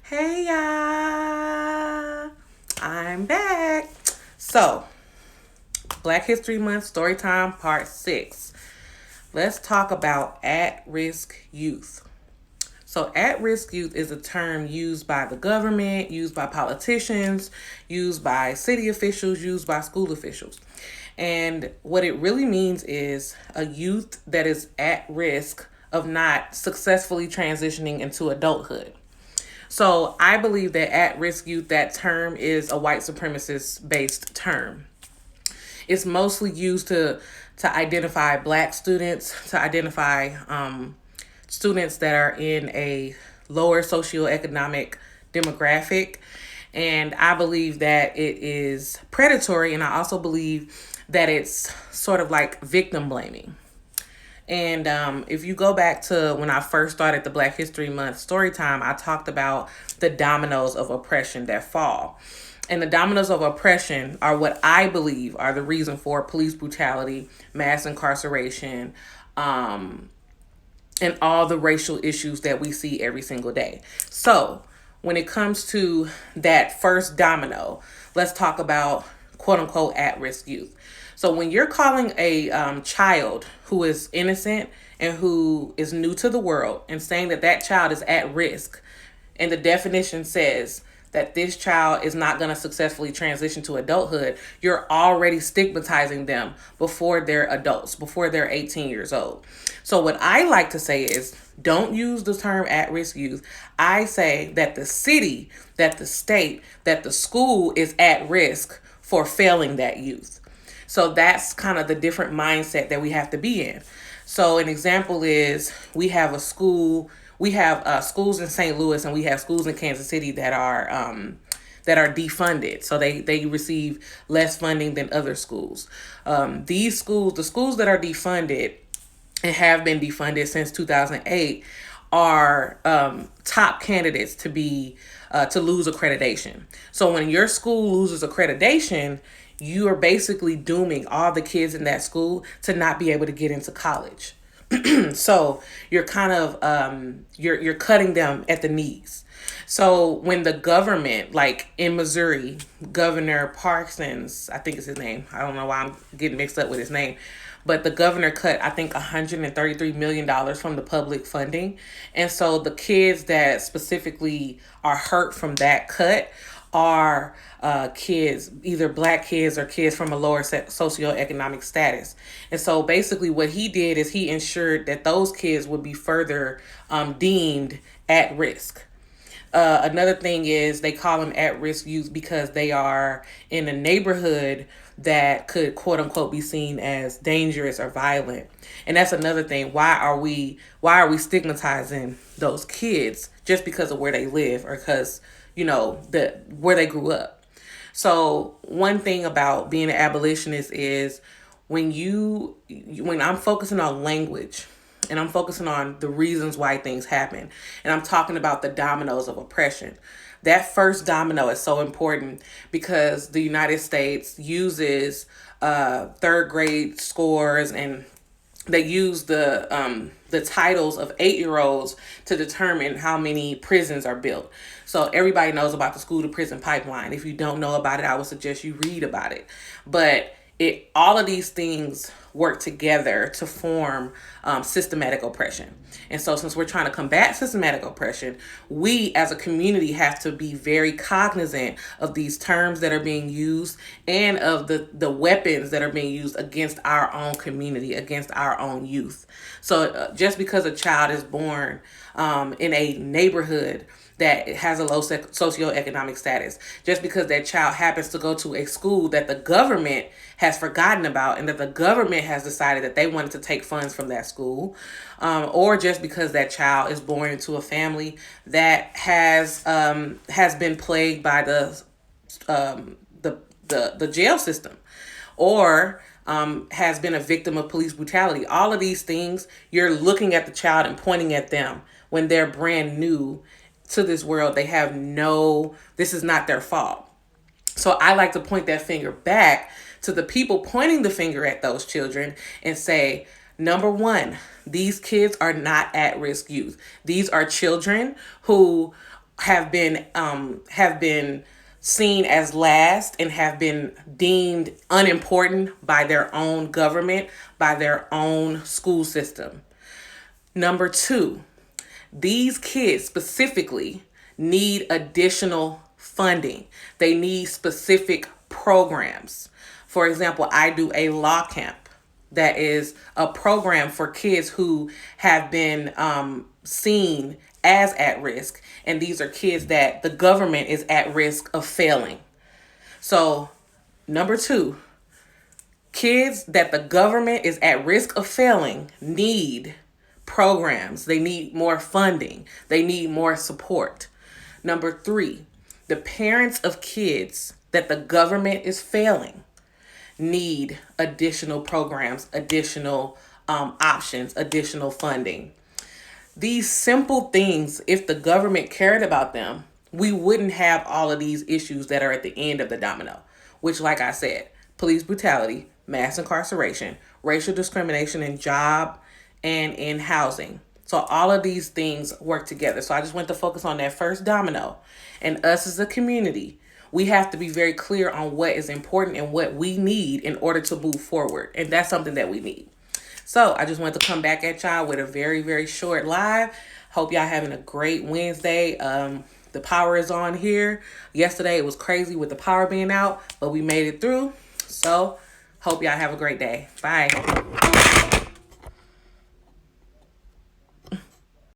Hey y'all, I'm back. So, Black History Month Story Time Part 6. Let's talk about at risk youth. So, at risk youth is a term used by the government, used by politicians, used by city officials, used by school officials. And what it really means is a youth that is at risk of not successfully transitioning into adulthood. So I believe that at risk youth, that term is a white supremacist based term. It's mostly used to identify black students, to identify students that are in a lower socioeconomic demographic. And I believe that it is predatory, and I also believe that it's sort of like victim blaming. And if you go back to when I first started the Black History Month story time, I talked about the dominoes of oppression that fall. And the dominoes of oppression are what I believe are the reason for police brutality, mass incarceration, and all the racial issues that we see every single day. So, when it comes to that first domino, let's talk about quote unquote at risk youth. So, when you're calling a child who is innocent and who is new to the world and saying that that child is at risk, and the definition says that this child is not going to successfully transition to adulthood, you're already stigmatizing them before they're adults, before they're 18 years old. So, what I like to say is don't use the term at risk youth. I say that the city, that the state, that the school is at risk for failing that youth. So, that's kind of the different mindset that we have to be in. So, an example is we have schools in St. Louis and we have schools in Kansas City that are defunded. So they receive less funding than other schools. These schools, the schools that are defunded and have been defunded since 2008, are top candidates to lose accreditation. So when your school loses accreditation, you are basically dooming all the kids in that school to not be able to get into college. So you're kind of you're cutting them at the knees. So when the government, like in Missouri, Governor Parsons, I think is his name. I don't know why I'm getting mixed up with his name. But the governor cut, I think, $133 million from the public funding. And so the kids that specifically are hurt from that cut are kids, either black kids or kids from a lower socioeconomic status. And so basically what he did is he ensured that those kids would be further deemed at risk. Another thing is they call them at-risk youth because they are in a neighborhood that could quote unquote be seen as dangerous or violent. And that's another thing. Why are we stigmatizing those kids just because of where they live or because, where they grew up? So one thing about being an abolitionist is when I'm focusing on language, and I'm focusing on the reasons why things happen. And I'm talking about the dominoes of oppression. That first domino is so important because the United States uses third grade scores, and they use the titles of 8-year-olds to determine how many prisons are built. So everybody knows about the school to prison pipeline. If you don't know about it, I would suggest you read about it. But all of these things work together to form systematic oppression. And so since we're trying to combat systematic oppression, we as a community have to be very cognizant of these terms that are being used and of the weapons that are being used against our own community, against our own youth. So just because a child is born in a neighborhood that has a low socioeconomic status, just because that child happens to go to a school that the government has forgotten about and that the government has decided that they wanted to take funds from that school, or just because that child is born into a family that has been plagued by the jail system, or has been a victim of police brutality. All of these things, you're looking at the child and pointing at them when they're brand new to this world. This is not their fault. So I like to point that finger back to the people pointing the finger at those children and say, number one, these kids are not at-risk youth. These are children who have been seen as last and have been deemed unimportant by their own government, by their own school system. Number two, these kids specifically need additional funding. They need specific programs. For example, I do a law camp that is a program for kids who have been seen as at risk. And these are kids that the government is at risk of failing. So, number two, kids that the government is at risk of failing need programs. They need more funding. They need more support. Number three, the parents of kids that the government is failing need additional programs, additional options, additional funding. These simple things, if the government cared about them, we wouldn't have all of these issues that are at the end of the domino, which, like I said, police brutality, mass incarceration, racial discrimination in job and in housing. So all of these things work together. So I just want to focus on that first domino. And us as a community, we have to be very clear on what is important and what we need in order to move forward. And that's something that we need. So I just wanted to come back at y'all with a very, very short live. Hope y'all having a great Wednesday. The power is on here. Yesterday it was crazy with the power being out, but we made it through. So hope y'all have a great day. Bye.